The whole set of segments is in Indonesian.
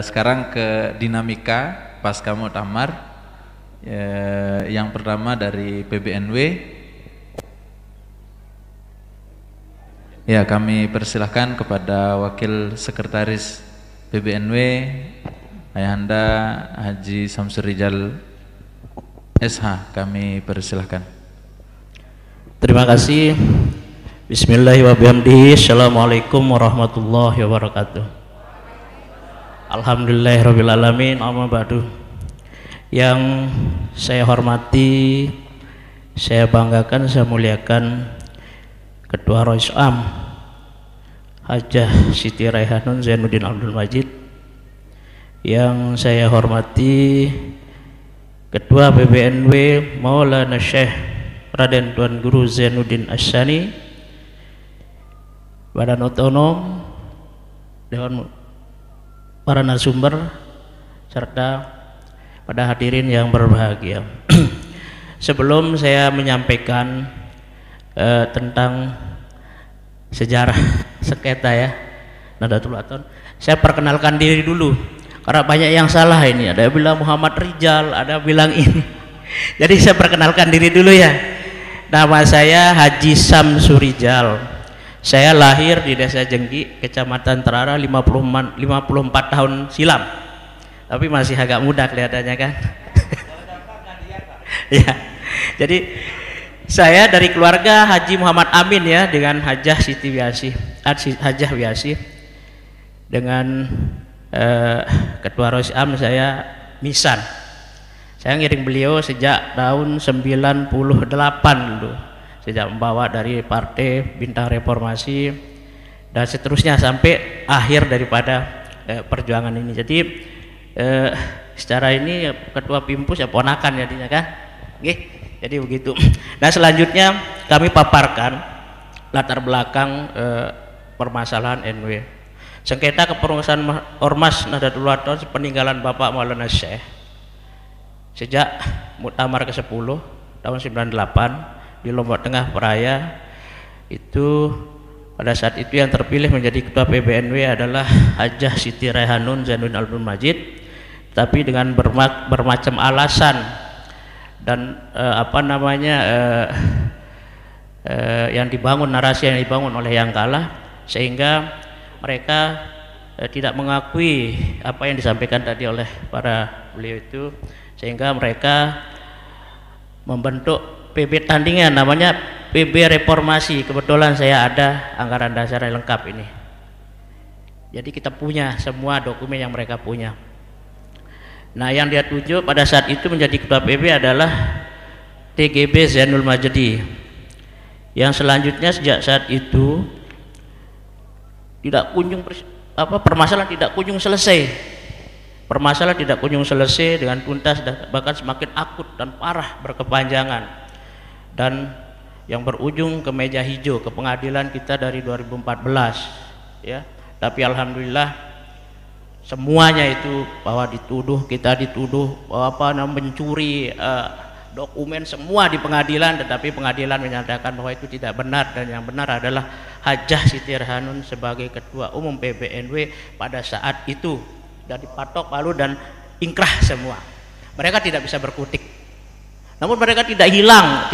Sekarang ke dinamika pasca muktamar. Yang pertama dari PBNW. Ya, kami persilahkan kepada Wakil Sekretaris PBNW Ayahanda Haji Samsur Rijal SH, kami persilahkan. Terima kasih. Bismillahirrahmanirrahim. Assalamualaikum warahmatullahi wabarakatuh. Alhamdulillahirrahmanirrahim. Amma ba'du. Yang saya hormati, saya banggakan, saya muliakan Ketua Rois Am Hajah Siti Raihanun Zainuddin Abdul Majid. Yang saya hormati Ketua PBNW Maulana Syekh Raden Tuan Guru Zainuddin Asyani, Badan Otonom, Dewan para narasumber, serta pada hadirin yang berbahagia. Sebelum saya menyampaikan tentang sejarah sengketa ya Nahdlatul Wathon, saya perkenalkan diri dulu karena banyak yang salah ini. Ada yang bilang Muhammad Rijal, ada yang bilang ini. Jadi saya perkenalkan diri dulu ya. Nama saya Haji Samsur Rijal. Saya lahir di Desa Jengki, Kecamatan Terara 54 tahun silam. Tapi masih agak muda kelihatannya kan. Ya. Jadi saya dari keluarga Haji Muhammad Amin ya, dengan Hajah Siti Wiasih, Hajah Wiasih. Dengan Ketua Rois Am saya Misan. Saya ngiring beliau sejak tahun 98 dulu. Sejak membawa dari Partai Bintang Reformasi dan seterusnya sampai akhir daripada perjuangan ini. Jadi secara ini Ketua Pimpus ya ponakan jadinya kan. Oke, jadi begitu. Nah, selanjutnya kami paparkan latar belakang permasalahan NW. Sengketa kepengurusan Ormas Nahdlatul Wathon peninggalan Bapak Maulana Syekh sejak muktamar ke-10 tahun 98 di Lombok Tengah Peraya. Itu pada saat itu yang terpilih menjadi ketua PBNW adalah Hajah Siti Raihanun Zainuddin Abdul Majid, tapi dengan bermacam alasan dan yang dibangun, narasi yang dibangun oleh yang kalah, sehingga mereka tidak mengakui apa yang disampaikan tadi oleh para beliau itu, sehingga mereka membentuk PB tandingan namanya PB Reformasi. Kebetulan saya ada anggaran dasar yang lengkap ini, jadi kita punya semua dokumen yang mereka punya. Nah, yang dia tunjuk pada saat itu menjadi ketua PB adalah TGB Zainul Majdi, yang selanjutnya sejak saat itu tidak kunjung permasalahan tidak kunjung selesai. Permasalahan tidak kunjung selesai dengan tuntas, bahkan semakin akut dan parah berkepanjangan, dan yang berujung ke meja hijau, ke pengadilan kita dari 2014 ya. Tapi alhamdulillah semuanya itu bahwa kita dituduh bahwa mencuri dokumen semua di pengadilan, tetapi pengadilan menyatakan bahwa itu tidak benar, dan yang benar adalah Hajah Siti Raihanun sebagai ketua umum PBNW pada saat itu dan dipatok palu dan ingkrah semua. Mereka tidak bisa berkutik, namun mereka tidak hilang,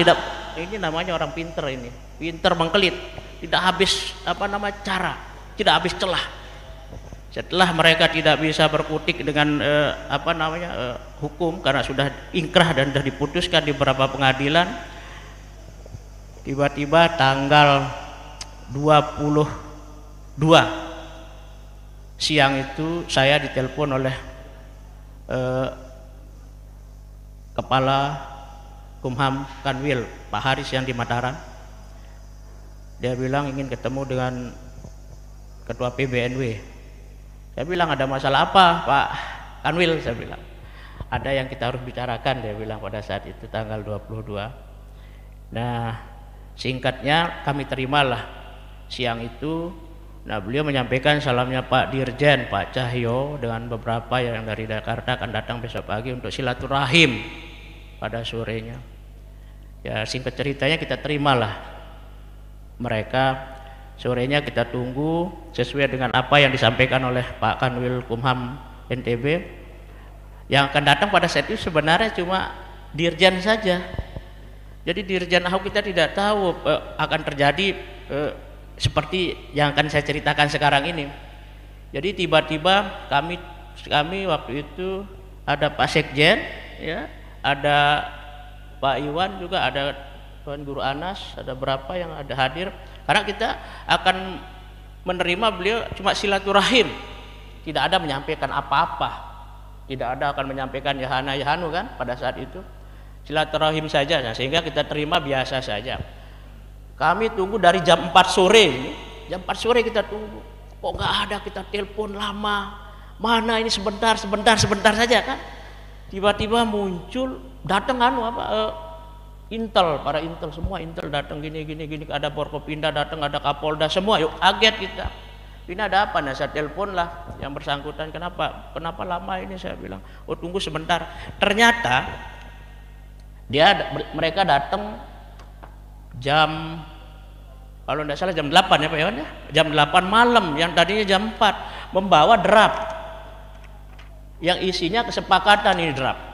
ini namanya orang pinter, ini pinter mengkelit, tidak habis cara, tidak habis celah. Setelah mereka tidak bisa berkutik dengan hukum karena sudah ingkrah dan sudah diputuskan di beberapa pengadilan, tiba-tiba tanggal 22 siang itu saya ditelepon oleh Kepala Kumham Kanwil Pak Haris yang di Mataram. Dia bilang ingin ketemu dengan Ketua PBNW. Saya bilang, ada masalah apa Pak Kanwil? Saya bilang, ada yang kita harus bicarakan, dia bilang pada saat itu tanggal 22. Nah, singkatnya kami terimalah siang itu. Nah, beliau menyampaikan salamnya Pak Dirjen, Pak Cahyo, dengan beberapa yang dari Jakarta akan datang besok pagi untuk silaturahim pada sorenya. Ya, singkat ceritanya kita terimalah mereka. Sorenya kita tunggu sesuai dengan apa yang disampaikan oleh Pak Kanwil Kumham NTB. Yang akan datang pada saat itu sebenarnya cuma dirjen saja. Jadi dirjen Ahok kita tidak tahu akan terjadi seperti yang akan saya ceritakan sekarang ini. Jadi tiba-tiba kami waktu itu ada Pak Sekjen, ya, ada Pak Iwan juga, ada Tuan Guru Anas, ada berapa yang ada hadir. Karena kita akan menerima beliau cuma silaturahim, tidak ada menyampaikan apa-apa. Tidak ada akan menyampaikan yahana yahanu kan pada saat itu, silaturahim saja. Nah, sehingga kita terima biasa saja. Kami tunggu dari jam 4 sore ini, jam 4 sore kita tunggu, kok nggak ada, kita telepon lama, mana ini sebentar saja kan. Tiba-tiba muncul, datang Intel, para Intel semua, Intel datang gini, ada Forkopimda datang, ada Kapolda semua, yuk kaget kita. Ini ada apa? Nah, saya telepon lah yang bersangkutan, kenapa lama ini? Saya bilang, oh tunggu sebentar. Ternyata mereka datang jam, kalau tidak salah jam 8 ya Pak Iwan ya, jam 8 malam, yang tadinya jam 4, membawa draft yang isinya kesepakatan. Ini draft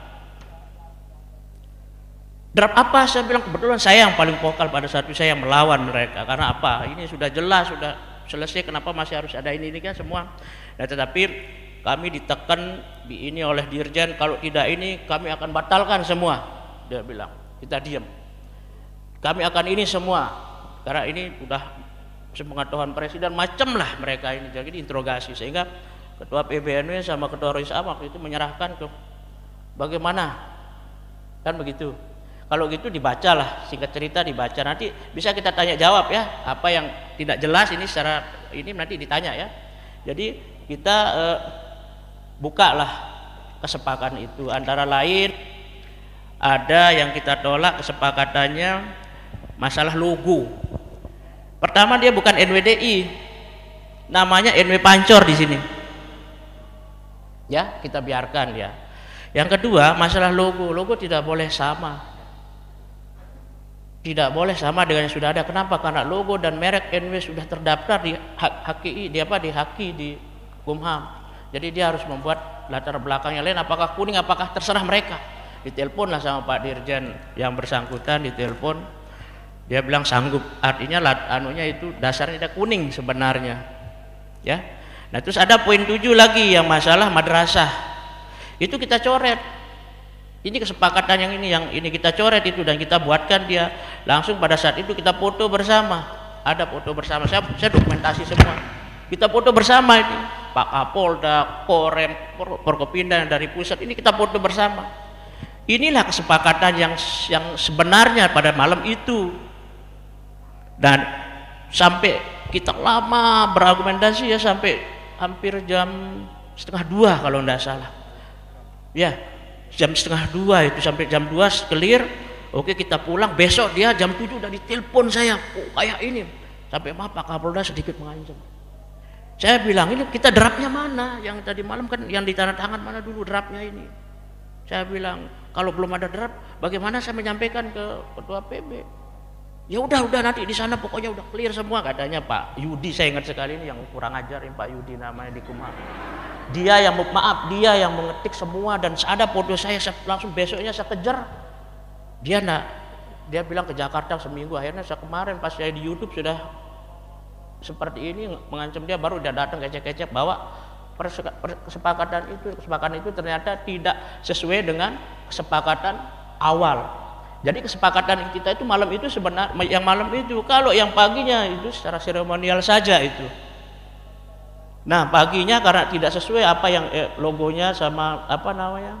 apa? Saya bilang, kebetulan saya yang paling vokal pada saat itu, saya yang melawan mereka. Karena apa? Ini sudah jelas, sudah selesai, kenapa masih harus ada ini kan semua. Nah, tetapi kami ditekan ini oleh dirjen, kalau tidak ini kami akan batalkan semua. Dia bilang, kita diam, kami akan ini semua, karena ini sudah sepengetahuan presiden, macam lah mereka ini. Jadi diinterogasi, sehingga ketua PBNW sama ketua ROISA waktu itu menyerahkan ke bagaimana kan begitu. Kalau gitu dibacalah, singkat cerita dibaca, nanti bisa kita tanya jawab ya, apa yang tidak jelas ini secara ini nanti ditanya ya. Jadi kita bukalah kesepakatan itu, antara lain ada yang kita tolak kesepakatannya masalah logo. Pertama, dia bukan NWDI, namanya NW Pancor di sini. Ya, kita biarkan ya. Yang kedua, masalah logo tidak boleh sama. Tidak boleh sama dengan yang sudah ada. Kenapa? Karena logo dan merek NW sudah terdaftar di HKI, di HAKI, di Kumham. Jadi dia harus membuat latar belakangnya lain, apakah kuning, apakah terserah mereka. Ditelepon lah sama Pak Dirjen yang bersangkutan, ditelepon, dia bilang sanggup. Artinya anunya itu dasarnya ada kuning sebenarnya. Ya. Nah, terus ada poin 7 lagi yang masalah madrasah. Itu kita coret. Ini kesepakatan yang ini kita coret itu, dan kita buatkan dia langsung pada saat itu kita foto bersama. Ada foto bersama, saya dokumentasi semua. Kita foto bersama ini, Pak Kapolda, Korem, Forkopimda dari pusat, ini kita foto bersama. Inilah kesepakatan yang sebenarnya pada malam itu. Dan sampai kita lama berargumentasi ya, sampai hampir jam 1:30 kalau tidak salah. Ya, jam 1:30 itu, sampai jam 2 clear. Oke, kita pulang. Besok dia jam 7 udah ditelepon saya, oh, kayak ini, sampai Pak Kapolda sedikit mengancam. Saya bilang, ini kita draftnya mana? Yang tadi malam kan yang ditandatangan mana dulu draftnya ini? Saya bilang, kalau belum ada draft, bagaimana saya menyampaikan ke ketua PB? Ya udah nanti di sana pokoknya udah clear semua, katanya Pak Yudi. Saya ingat sekali ini, yang kurang ajarin Pak Yudi namanya di Kumham. Dia yang mengetik semua, dan ada foto saya langsung besoknya saya kejar. Dia bilang ke Jakarta seminggu. Akhirnya saya kemarin pas saya di YouTube sudah seperti ini mengancam dia, baru dia datang kecek-kecek bahwa kesepakatan itu ternyata tidak sesuai dengan kesepakatan awal. Jadi kesepakatan kita itu malam itu sebenarnya yang malam itu, kalau yang paginya itu secara seremonial saja itu. Nah, paginya karena tidak sesuai apa yang logonya sama apa namanya,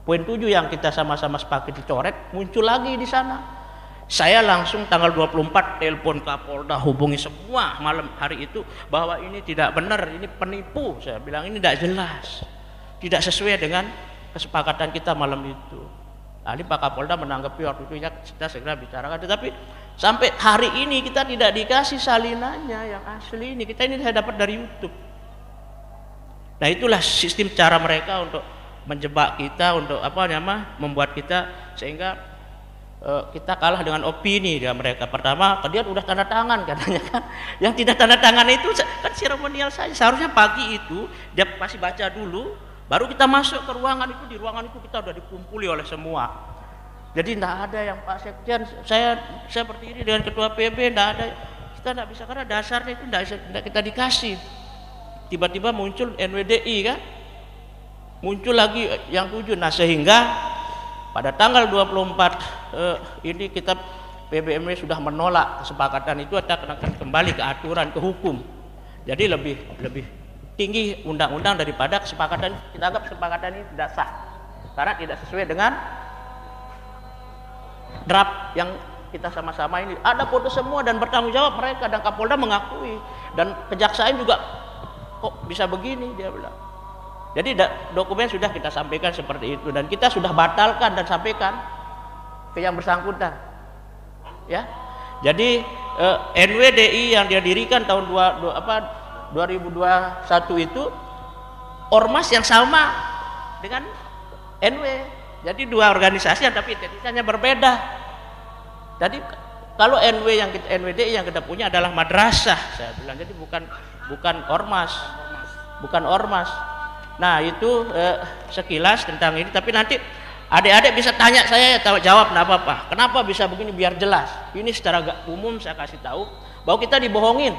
poin 7 yang kita sama-sama sepakat dicoret, muncul lagi di sana. Saya langsung tanggal 24 telepon Kapolda, hubungi semua malam hari itu bahwa ini tidak benar, ini penipu. Saya bilang ini tidak jelas, tidak sesuai dengan kesepakatan kita malam itu. Tadi Pak Kapolda menanggapi waktu itu, ya kita segera bicarakan. Tetapi sampai hari ini kita tidak dikasih salinannya yang asli ini. Kita ini saya dapat dari YouTube. Nah, itulah sistem cara mereka untuk menjebak kita, untuk membuat kita sehingga kita kalah dengan opini dengan mereka. Pertama, dia udah tanda tangan katanya kan. Yang tidak tanda tangan itu kan seremonial saja. Seharusnya pagi itu dia pasti baca dulu, Baru kita masuk ke ruangan itu, di ruangan itu kita udah dikumpuli oleh semua. Jadi tidak ada yang Pak Sekjen, saya berdiri dengan Ketua PB, tidak ada. Kita tidak bisa karena dasarnya itu tidak kita dikasih. Tiba-tiba muncul NWDI kan, muncul lagi yang 7. Nah sehingga pada tanggal 24 ini kita PBMW sudah menolak kesepakatan itu, akan kembali ke aturan, ke hukum. Jadi lebih tinggi undang-undang daripada kesepakatan. Kita anggap kesepakatan ini tidak sah karena tidak sesuai dengan draft yang kita sama-sama ini. Ada foto semua dan bertanggung jawab mereka, dan Kapolda mengakui, dan kejaksaan juga kok bisa begini dia bilang. Jadi dokumen sudah kita sampaikan seperti itu, dan kita sudah batalkan dan sampaikan ke yang bersangkutan. Ya, jadi NWDI yang dia dirikan tahun 2021 itu ormas yang sama dengan NW. Jadi dua organisasi yang tapi identitasnya berbeda. Jadi kalau NWDI yang kita punya adalah madrasah, saya bilang. Jadi bukan ormas. Nah itu sekilas tentang ini. Tapi nanti adik-adik bisa tanya saya, jawab enggak apa-apa. Kenapa bisa begini, biar jelas. Ini secara umum saya kasih tahu bahwa kita dibohongin.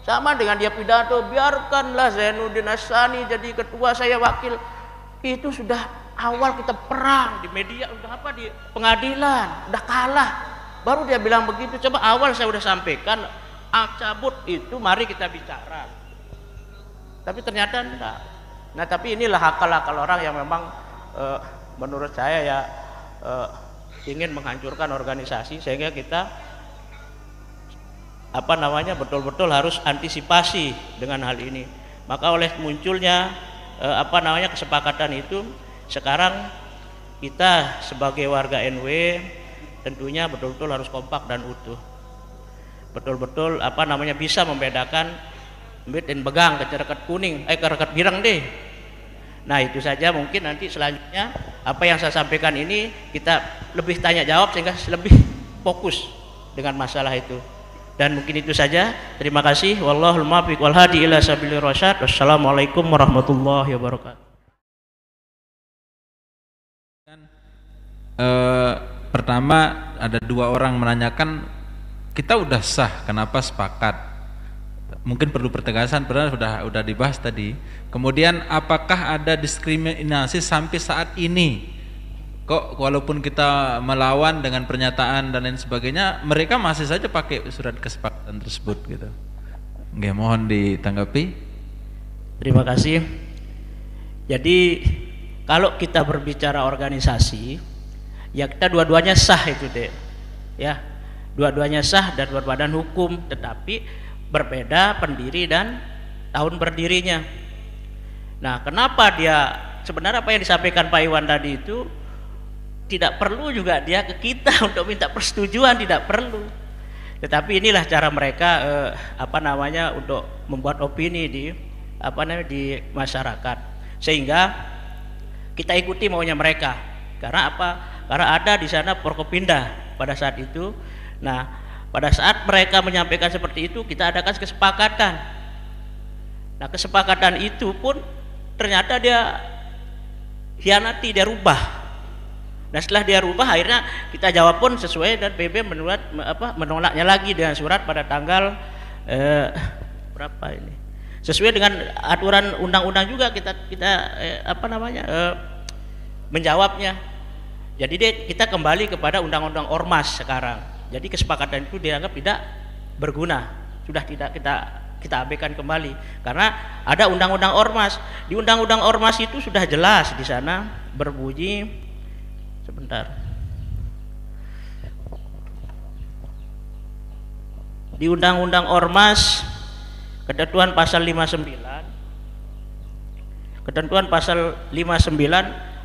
Sama dengan dia pidato, biarkanlah Zainuddin Hassani jadi ketua, saya wakil. Itu sudah awal kita perang di media, udah apa, di pengadilan, udah kalah. Baru dia bilang begitu. Coba awal saya udah sampaikan, cabut itu mari kita bicara. Tapi ternyata enggak. Nah tapi inilah akal-akal orang yang memang menurut saya ya ingin menghancurkan organisasi, sehingga kita betul-betul harus antisipasi dengan hal ini. Maka oleh munculnya kesepakatan itu, sekarang kita sebagai warga NW tentunya betul-betul harus kompak dan utuh. Betul-betul bisa membedakan bit dan begang, ke rekat kuning, ke rekat birang deh. Nah itu saja, mungkin nanti selanjutnya apa yang saya sampaikan ini kita lebih tanya jawab sehingga lebih fokus dengan masalah itu. Dan mungkin itu saja. Terima kasih. Wallahul muwaffiq wal hadi ila sabilir rasyad. Wassalamualaikum warahmatullahi wabarakatuh. Pertama ada dua orang menanyakan, kita udah sah, kenapa sepakat? Mungkin perlu pertegasan, padahal sudah dibahas tadi. Kemudian apakah ada diskriminasi sampai saat ini? Kok walaupun kita melawan dengan pernyataan dan lain sebagainya, mereka masih saja pakai surat kesepakatan tersebut gitu. Nggih, mohon ditanggapi. Terima kasih. Jadi kalau kita berbicara organisasi, ya kita dua-duanya sah itu deh. Ya, dua-duanya sah dan berbadan hukum, tetapi berbeda pendiri dan tahun berdirinya. Nah, kenapa dia sebenarnya apa yang disampaikan Pak Iwan tadi itu tidak perlu juga dia ke kita untuk minta persetujuan, tidak perlu. Tetapi inilah cara mereka untuk membuat opini di masyarakat, sehingga kita ikuti maunya mereka. Karena apa? Karena ada di sana Forkopimda pada saat itu. Nah, pada saat mereka menyampaikan seperti itu, kita adakan kesepakatan. Nah, kesepakatan itu pun ternyata dia hianati, dia rubah. Nah setelah dia rubah, akhirnya kita jawab pun sesuai, dan PB menolaknya lagi dengan surat pada tanggal berapa ini, sesuai dengan aturan undang-undang juga kita menjawabnya. Jadi kita kembali kepada undang-undang ormas sekarang. Jadi kesepakatan itu dianggap tidak berguna, sudah tidak kita abaikan kembali, karena ada undang-undang ormas. Di undang-undang ormas itu sudah jelas di sana berbunyi, sebentar, di Undang-Undang Ormas ketentuan pasal 59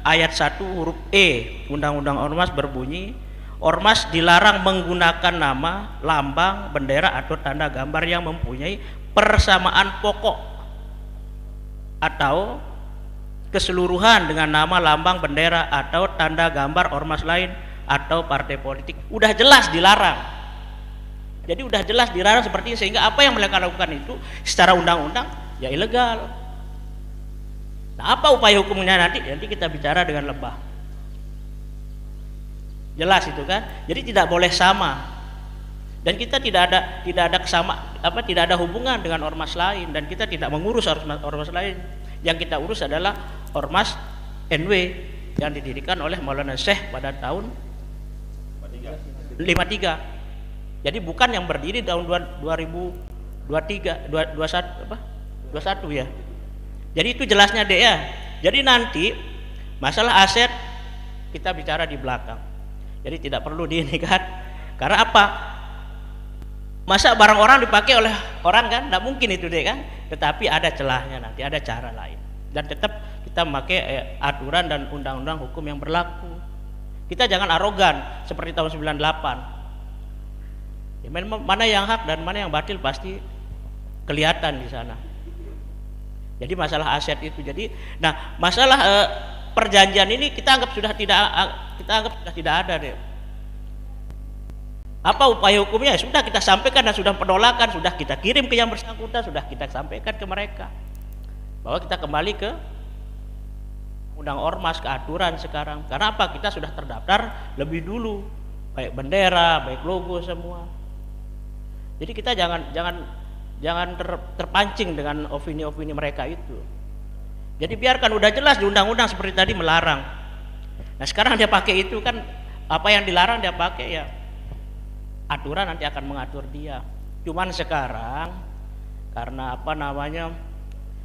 ayat 1 huruf E Undang-Undang Ormas berbunyi, ormas dilarang menggunakan nama, lambang, bendera atau tanda gambar yang mempunyai persamaan pokok atau keseluruhan dengan nama, lambang, bendera atau tanda gambar ormas lain atau partai politik. Udah jelas dilarang. Jadi udah jelas dilarang seperti ini, sehingga apa yang mereka lakukan itu secara undang-undang ya ilegal. Nah, apa upaya hukumnya nanti? Nanti kita bicara dengan lebah. Jelas itu kan? Jadi tidak boleh sama. Dan kita tidak ada hubungan dengan ormas lain, dan kita tidak mengurus ormas lain. Yang kita urus adalah ormas NW yang didirikan oleh Maulana Syekh pada tahun 53. Jadi bukan yang berdiri tahun 2021 ya. Jadi itu jelasnya deh ya. Jadi nanti masalah aset kita bicara di belakang. Jadi tidak perlu di ini kan. Karena apa? Masa barang orang dipakai oleh orang kan? Tidak mungkin itu deh kan. Tetapi ada celahnya nanti, ada cara lain. Dan tetap kita memakai aturan dan undang-undang hukum yang berlaku. Kita jangan arogan seperti tahun 98. Ya, mana yang hak dan mana yang batil pasti kelihatan di sana. Jadi masalah aset itu. Jadi, nah masalah perjanjian ini kita anggap sudah tidak ada deh. Apa upaya hukumnya? Sudah kita sampaikan dan sudah penolakan, sudah kita kirim ke yang bersangkutan, sudah kita sampaikan ke mereka bahwa kita kembali ke undang ormas, ke aturan sekarang. Karena apa? Kita sudah terdaftar lebih dulu, baik bendera, baik logo semua. Jadi kita jangan terpancing dengan opini-opini mereka itu. Jadi biarkan, udah jelas di undang-undang seperti tadi melarang. Nah sekarang dia pakai itu kan, apa yang dilarang dia pakai ya. Aturan nanti akan mengatur dia. Cuman sekarang karena apa namanya,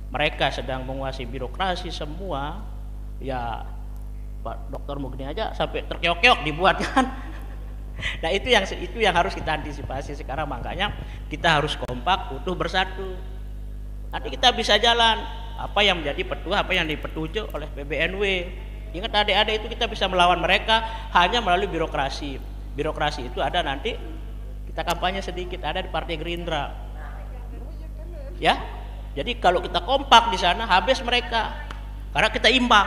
mereka sedang menguasai birokrasi semua, ya Pak Dr. Mugni aja sampai terkeok-keok dibuat kan. Nah itu yang harus kita antisipasi sekarang. Makanya kita harus kompak, utuh, bersatu. Nanti kita bisa jalan. Apa yang menjadi petua, apa yang dipetunjuk oleh PBNW. Ingat adik-adik, itu kita bisa melawan mereka hanya melalui birokrasi. Birokrasi itu ada nanti, kita kampanye sedikit, ada di Partai Gerindra. Ya, jadi kalau kita kompak di sana habis mereka, karena kita imbang.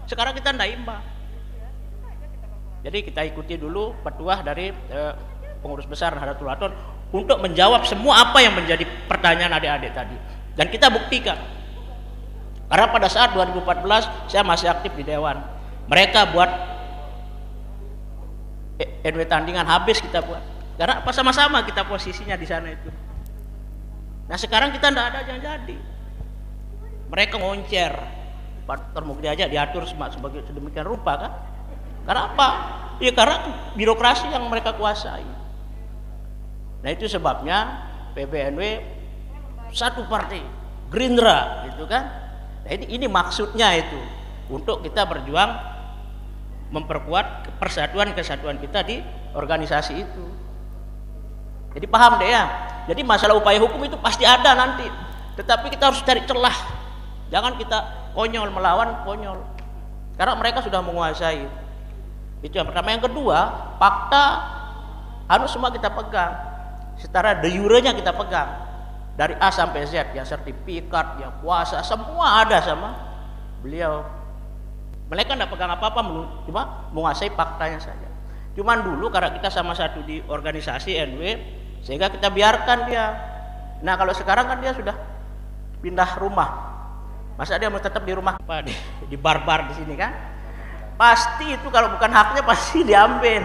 Sekarang kita tidak imbang. Jadi kita ikuti dulu petuah dari pengurus besar Nahdlatul Ulama untuk menjawab semua apa yang menjadi pertanyaan adik-adik tadi, dan kita buktikan. Karena pada saat 2014 saya masih aktif di Dewan, mereka buat NW tandingan, habis kita buat. Karena apa, sama-sama kita posisinya di sana itu. Nah sekarang kita tidak ada yang jadi. Mereka ngoncer, Pak Termugni aja diatur sebagai sedemikian rupa kan? Karena apa? Ya karena birokrasi yang mereka kuasai. Nah itu sebabnya PBNW satu partai, Gerindra, gitu kan? Nah ini maksudnya itu, untuk kita berjuang memperkuat persatuan-kesatuan kita di organisasi itu. Jadi paham deh ya. Jadi masalah upaya hukum itu pasti ada nanti, tetapi kita harus cari celah. Jangan kita konyol melawan konyol, karena mereka sudah menguasai. Itu yang pertama. Yang kedua, fakta harus semua kita pegang, secara de jure-nya kita pegang, dari A sampai Z, ya sertifikat, ya kuasa, semua ada sama beliau. Mereka tidak pegang apa-apa, cuma menguasai faktanya saja. Cuman dulu karena kita sama satu di organisasi NW, sehingga kita biarkan dia. Nah kalau sekarang kan dia sudah pindah rumah, masa dia mau tetap di rumah apa, di bar-bar di sini kan? Pasti itu kalau bukan haknya pasti diambil.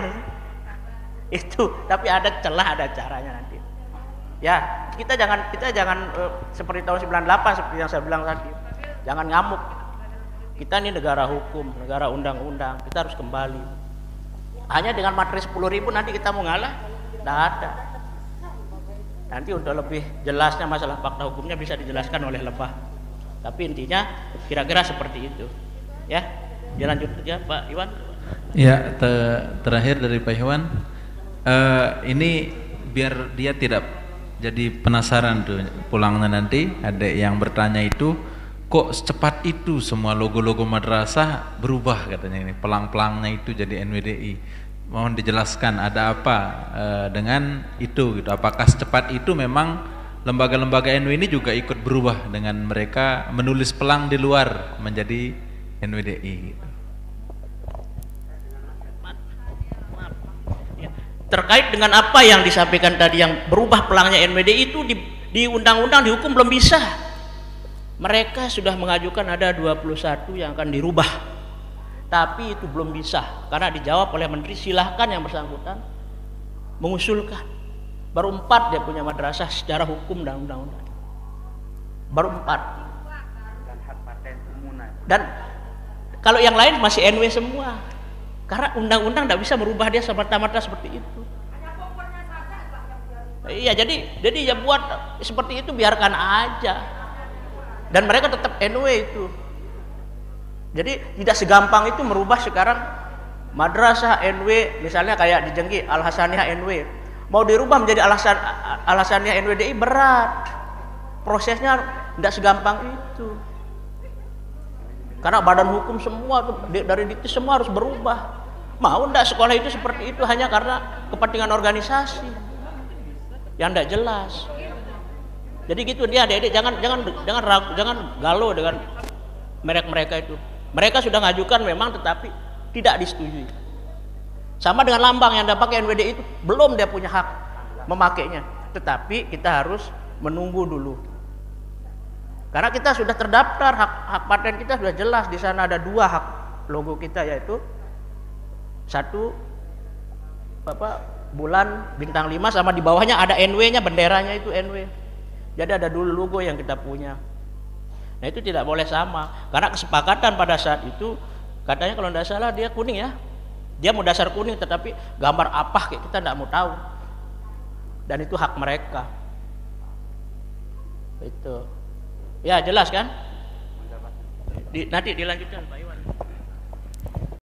Itu, tapi ada celah, ada caranya nanti. Ya, kita jangan seperti tahun 98 seperti yang saya bilang tadi. Jangan ngamuk. Kita ini negara hukum, negara undang-undang. Kita harus kembali. Hanya dengan materi 10.000 nanti kita mau ngalah? Tidak ada. Nanti untuk lebih jelasnya masalah fakta hukumnya bisa dijelaskan oleh Lebah. Tapi intinya kira-kira seperti itu. Ya, dilanjut aja Pak Iwan. Ya, terakhir dari Pak Iwan. Ini biar dia tidak jadi penasaran tuh pulangnya nanti, ada yang bertanya itu, kok secepat itu semua logo-logo madrasah berubah katanya, ini pelang-pelangnya itu jadi NWDI. Mohon dijelaskan ada apa dengan itu gitu. Apakah secepat itu memang lembaga-lembaga NW ini juga ikut berubah dengan mereka menulis pelang di luar menjadi NWDI gitu. Terkait dengan apa yang disampaikan tadi, yang berubah pelangnya NWDI itu di undang-undang, di hukum belum bisa. Mereka sudah mengajukan ada 21 yang akan dirubah, tapi itu belum bisa karena dijawab oleh menteri, silahkan yang bersangkutan mengusulkan. Baru 4 dia punya madrasah secara hukum dan undang-undang, baru 4. Dan kalau yang lain masih NW semua, karena undang-undang tidak bisa merubah dia semata-mata seperti itu. Iya, jadi ya buat seperti itu, biarkan aja. Dan mereka tetap NW itu. Jadi tidak segampang itu merubah sekarang madrasah NW, misalnya kayak di Jenggi Al Hasaniyah NW, mau dirubah menjadi Al Hasaniyah NWDI berat. Prosesnya tidak segampang itu. Karena badan hukum semua dari Dikti semua harus berubah. Mau enggak sekolah itu seperti itu hanya karena kepentingan organisasi yang tidak jelas. Jadi gitu dia, adik-adik jangan galau dengan mereka itu. Mereka sudah ngajukan memang, tetapi tidak disetujui. Sama dengan lambang yang dapat NWD itu, belum dia punya hak memakainya. Tetapi kita harus menunggu dulu. Karena kita sudah terdaftar, hak paten kita sudah jelas. Di sana ada 2 hak logo kita, yaitu 1 bulan bintang 5, sama di bawahnya ada NW-nya, benderanya itu NW. Jadi ada dulu logo yang kita punya. Nah itu tidak boleh sama, karena kesepakatan pada saat itu katanya kalau tidak salah dia kuning ya, dia mau dasar kuning, tetapi gambar apa kayak kita tidak mau tahu. Dan itu hak mereka. Itu ya jelas kan? Nanti dilanjutkan Pak Iwan.